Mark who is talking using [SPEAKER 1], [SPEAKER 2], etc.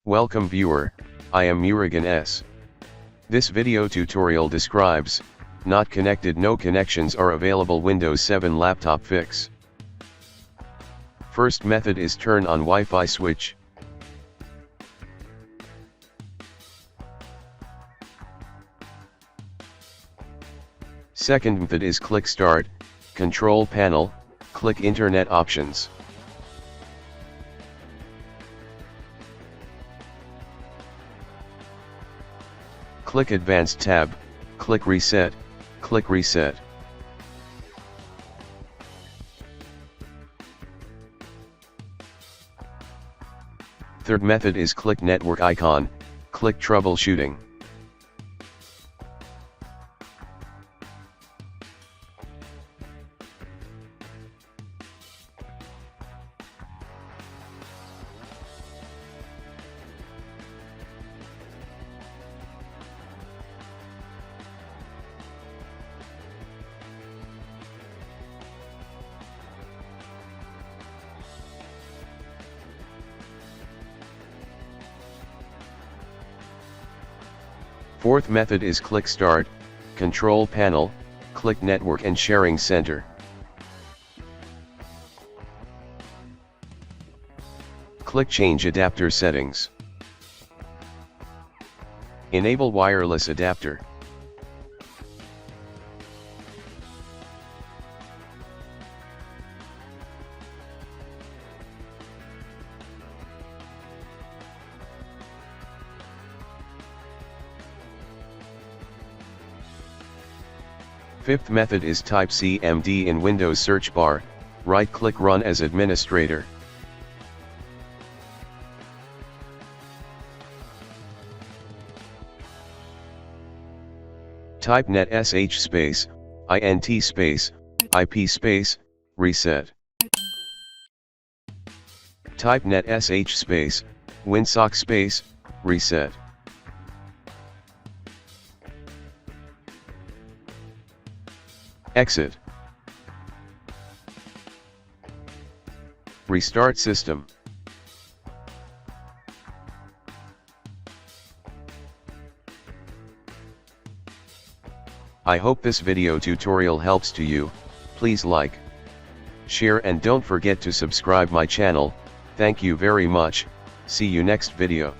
[SPEAKER 1] Welcome viewer, I am Murugan S. This video tutorial describes, not connected no connections are available Windows 7 laptop fix. First method is turn on Wi-Fi switch. Second method is click Start, Control Panel, click Internet Options. Click Advanced tab, click Reset, click Reset. Third method is click Network icon, click Troubleshooting. Fourth method is click Start, Control Panel, click Network and Sharing Center. Click Change Adapter Settings. Enable Wireless Adapter. Fifth method is type CMD in Windows search bar, right-click Run as administrator. Type net sh space, int space, ip space, reset. Type net sh space, winsock space, reset. Exit. Restart system. I hope this video tutorial helps to you. Please like, share and don't forget to subscribe my channel. Thank you very much. See you next video.